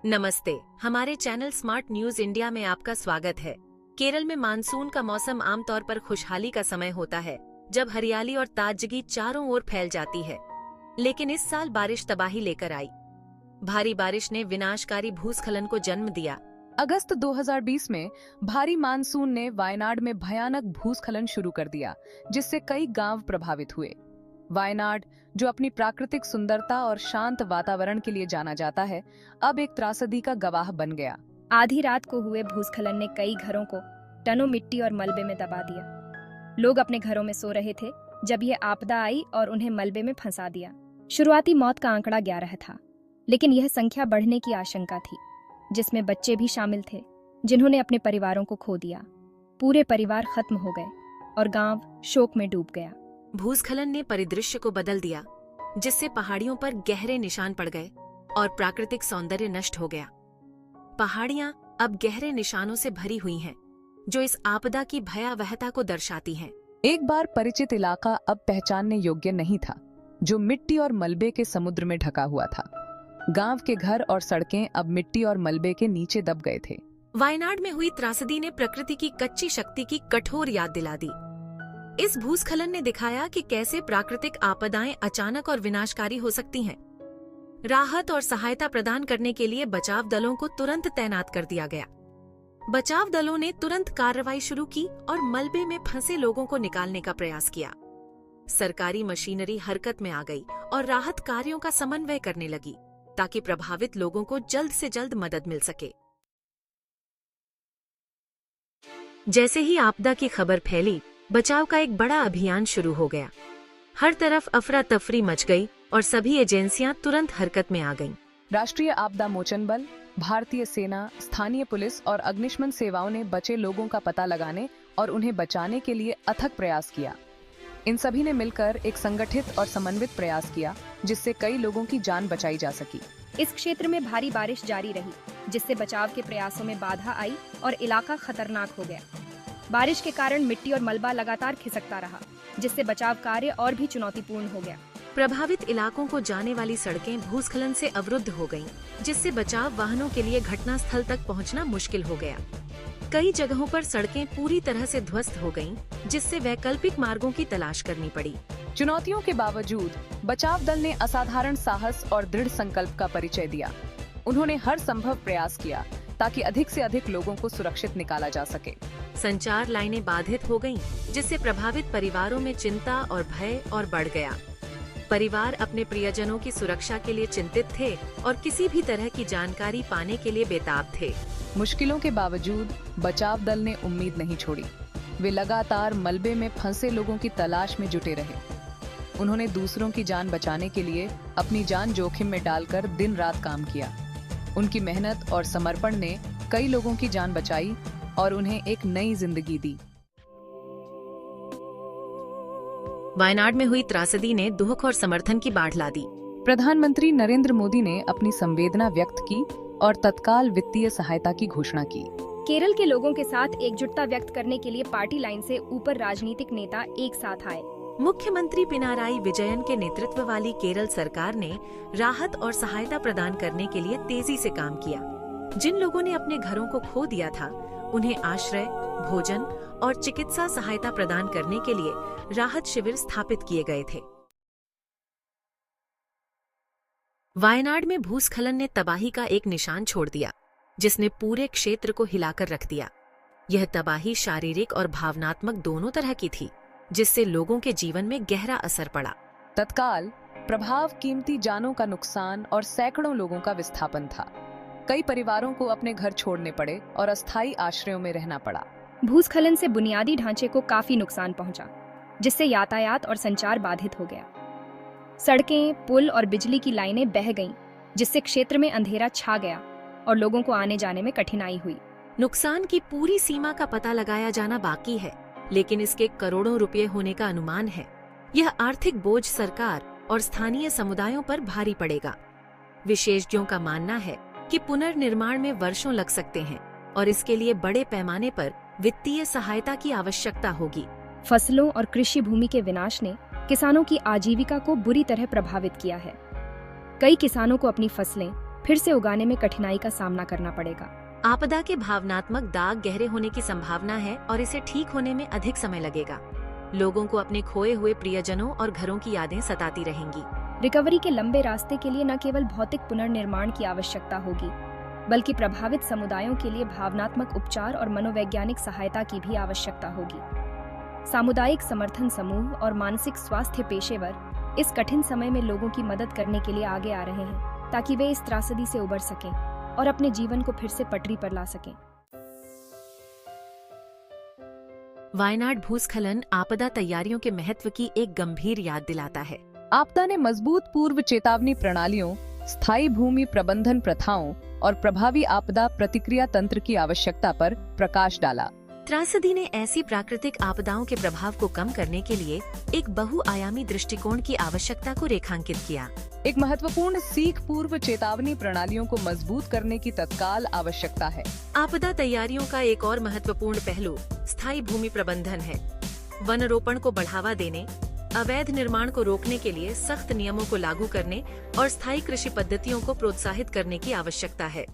नमस्ते, हमारे channel smart news India में आपका स्वागत है। केरल में मानसून का मौसम आमतौर पर खुशहाली का समय होता है, जब हरियाली और ताजगी चारों ओर फैल जाती है। लेकिन इस साल बारिश तबाही लेकर आई। भारी बारिश ने विनाशकारी भूस्खलन को जन्म दिया। अगस्त 2020 में भारी मानसून ने वायनाड में भयानक भूस्खलन शुरू कर दिया, जिससे कई गांव प्रभावित हुए। वायनाड, जो अपनी प्राकृतिक सुंदरता और शांत वातावरण के लिए जाना जाता है, अब एक त्रासदी का गवाह बन गया। आधी रात को हुए भूस्खलन ने कई घरों को टनों मिट्टी और मलबे में दबा दिया। लोग अपने घरों में सो रहे थे जब यह आपदा आई और उन्हें मलबे में फंसा दिया। शुरुआती मौत का आंकड़ा 11 था, लेकिन यह संख्या बढ़ने की आशंका थी, जिसमें बच्चे भी शामिल थे, जिन्होंने अपने परिवारों को खो दिया। पूरे परिवार खत्म हो गए और गांव शोक में डूब गया। भूस्खलन ने परिदृश्य को बदल दिया, जिससे पहाड़ियों पर गहरे निशान पड़ गए और प्राकृतिक सौंदर्य नष्ट हो गया। पहाड़ियां अब गहरे निशानों से भरी हुई हैं, जो इस आपदा की भयावहता को दर्शाती हैं। एक बार परिचित इलाका अब पहचानने योग्य नहीं था, जो मिट्टी और मलबे के समुद्र में ढका हुआ था। गांव के घर और सड़कें अब मिट्टी और मलबे के नीचे दब गए थे। वायनाड में हुई त्रासदी ने प्रकृति की कच्ची शक्ति की कठोर याद दिला दी। इस भूस्खलन ने दिखाया कि कैसे प्राकृतिक आपदाएं अचानक और विनाशकारी हो सकती हैं। राहत और सहायता प्रदान करने के लिए बचाव दलों को तुरंत तैनात कर दिया गया। बचाव दलों ने तुरंत कार्रवाई शुरू की और मलबे में फंसे लोगों को निकालने का प्रयास किया। सरकारी मशीनरी हरकत में आ गई और राहत कार्यों का समन्वय करने लगी, ताकि प्रभावित लोगों को जल्द से जल्द मदद मिल सके। जैसे ही आपदा की खबर फैली, बचाव का एक बड़ा अभियान शुरू हो गया। हर तरफ अफरा तफरी मच गई और सभी एजेंसियां तुरंत हरकत में आ गईं। राष्ट्रीय आपदा मोचन बल, भारतीय सेना, स्थानीय पुलिस और अग्निशमन सेवाओं ने बचे लोगों का पता लगाने और उन्हें बचाने के लिए अथक प्रयास किया। इन सभी ने मिलकर एक संगठित और समन्वित प्रयास किया, जिससे कई लोगों की जान बचाई जा सकी। इस क्षेत्र में भारी बारिश जारी रही, जिससे बचाव के प्रयासों में बाधा आई और इलाका खतरनाक हो गया। बारिश के कारण मिट्टी और मलबा लगातार खिसकता रहा, जिससे बचाव कार्य और भी चुनौतीपूर्ण हो गया। प्रभावित इलाकों को जाने वाली सड़कें भूस्खलन से अवरुद्ध हो गईं, जिससे बचाव वाहनों के लिए घटनास्थल तक पहुंचना मुश्किल हो गया। कई जगहों पर सड़कें पूरी तरह से ध्वस्त हो गईं, जिससे वैकल्पिक मार्गों की तलाश करनी पड़ी। चुनौतियों के बावजूद बचाव दल ने असाधारण साहस और दृढ़ संकल्प का परिचय दिया। उन्होंने हर संभव प्रयास किया ताकि अधिक से अधिक लोगों को सुरक्षित निकाला जा सके। संचार लाइनें बाधित हो गईं, जिससे प्रभावित परिवारों में चिंता और भय और बढ़ गया। परिवार अपने प्रियजनों की सुरक्षा के लिए चिंतित थे और किसी भी तरह की जानकारी पाने के लिए बेताब थे। मुश्किलों के बावजूद बचाव दल ने उम्मीद नहीं छोड़ी। वे लगातार मलबे में फंसे लोगों की तलाश में जुटे रहे। उन्होंने दूसरों की जान बचाने के लिए अपनी जान जोखिम में डालकर दिन रात काम किया। उनकी मेहनत और समर्पण ने कई लोगों की जान बचाई और उन्हें एक नई जिंदगी दी। वायनाड में हुई त्रासदी ने दुख और समर्थन की बाढ़ ला दी। प्रधानमंत्री नरेंद्र मोदी ने अपनी संवेदना व्यक्त की और तत्काल वित्तीय सहायता की घोषणा की। केरल के लोगों के साथ एकजुटता व्यक्त करने के लिए पार्टी लाइन से ऊपर राजनीतिक नेता एक साथ आए। मुख्यमंत्री पिनाराई विजयन के नेतृत्व वाली केरल सरकार ने राहत और सहायता प्रदान करने के लिए तेजी से काम किया। जिन लोगों ने अपने घरों को खो दिया था, उन्हें आश्रय, भोजन और चिकित्सा सहायता प्रदान करने के लिए राहत शिविर स्थापित किए गए थे। वायनाड में भूस्खलन ने तबाही का एक निशान छोड़ दिया, जिसने पूरे क्षेत्र को हिलाकर रख दिया। यह तबाही शारीरिक और भावनात्मक दोनों तरह की थी, जिससे लोगों के जीवन में गहरा असर पड़ा। तत्काल प्रभाव कीमती जानों का नुकसान और सैकड़ों लोगों का विस्थापन था। कई परिवारों को अपने घर छोड़ने पड़े और अस्थायी आश्रयों में रहना पड़ा। भूस्खलन से बुनियादी ढांचे को काफी नुकसान पहुंचा, जिससे यातायात और संचार बाधित हो गया। सड़कें, पुल और बिजली की लाइनें बह गईं, जिससे क्षेत्र में अंधेरा छा गया और लोगों को आने जाने में कठिनाई हुई। नुकसान की पूरी सीमा का पता लगाया जाना बाकी है, लेकिन इसके करोड़ों रुपए होने का अनुमान है। यह आर्थिक बोझ सरकार और स्थानीय समुदायों पर भारी पड़ेगा। विशेषज्ञों का मानना है कि पुनर्निर्माण में वर्षों लग सकते हैं और इसके लिए बड़े पैमाने पर वित्तीय सहायता की आवश्यकता होगी। फसलों और कृषि भूमि के विनाश ने किसानों की आजीविका को बुरी तरह प्रभावित किया है। कई किसानों को अपनी फसलें फिर से उगाने में कठिनाई का सामना करना पड़ेगा। आपदा के भावनात्मक दाग गहरे होने की संभावना है और इसे ठीक होने में अधिक समय लगेगा। लोगों को अपने खोए हुए प्रियजनों और घरों की यादें सताती रहेंगी। रिकवरी के लंबे रास्ते के लिए न केवल भौतिक पुनर्निर्माण की आवश्यकता होगी, बल्कि प्रभावित समुदायों के लिए भावनात्मक उपचार और मनोवैज्ञानिक सहायता की भी आवश्यकता होगी। सामुदायिक समर्थन समूह और मानसिक स्वास्थ्य पेशेवर इस कठिन समय में लोगों की मदद करने के लिए आगे आ रहे हैं, ताकि वे इस त्रासदी से उबर सकें और अपने जीवन को फिर से पटरी पर ला सकें। वायनाड भूस्खलन आपदा तैयारियों के महत्व की एक गंभीर याद दिलाता है। आपदा ने मजबूत पूर्व चेतावनी प्रणालियों, स्थायी भूमि प्रबंधन प्रथाओं और प्रभावी आपदा प्रतिक्रिया तंत्र की आवश्यकता पर प्रकाश डाला। त्रासदी ने ऐसी प्राकृतिक आपदाओं के प्रभाव को कम करने के लिए एक बहुआयामी दृष्टिकोण की आवश्यकता को रेखांकित किया। एक महत्वपूर्ण सीख पूर्व चेतावनी प्रणालियों को मजबूत करने की तत्काल आवश्यकता है। आपदा तैयारियों का एक और महत्वपूर्ण पहलू स्थायी भूमि प्रबंधन है। वनरोपण को बढ़ावा देने, अवैध निर्माण को रोकने के लिए सख्त नियमों को लागू करने और स्थायी कृषि पद्धतियों को प्रोत्साहित करने की आवश्यकता है।